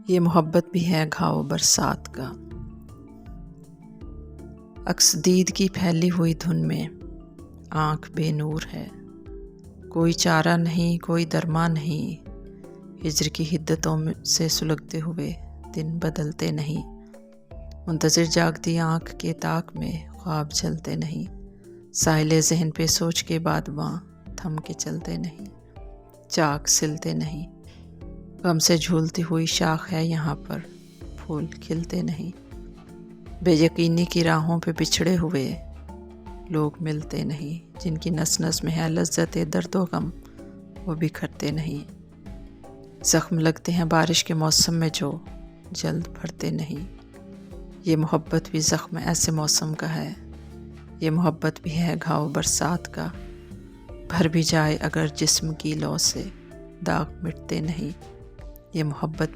یہ محبت بھی ہے گھاؤ برسات کا۔ عکس دید کی پھیلی ہوئی دھن میں آنکھ بے نور ہے، کوئی چارہ نہیں کوئی درما نہیں، ہجر کی حدتوں سے سلگتے ہوئے دن بدلتے نہیں، منتظر جاگتی آنکھ کے طاق میں خواب جلتے نہیں، ساحل ذہن پہ سوچ کے بعد وہاں تھم کے چلتے نہیں، چاک سلتے نہیں، غم سے جھولتی ہوئی شاخ ہے یہاں پر، پھول کھلتے نہیں، بے یقینی کی راہوں پہ بچھڑے ہوئے لوگ ملتے نہیں، جن کی نس نس میں ہے لذت درد و غم وہ بکھرتے نہیں، زخم لگتے ہیں بارش کے موسم میں جو جلد بھرتے نہیں، یہ محبت بھی زخم ایسے موسم کا ہے، یہ محبت بھی ہے گھاؤ برسات کا، بھر بھی جائے اگر جسم کی لو سے داغ مٹتے نہیں، یہ محبت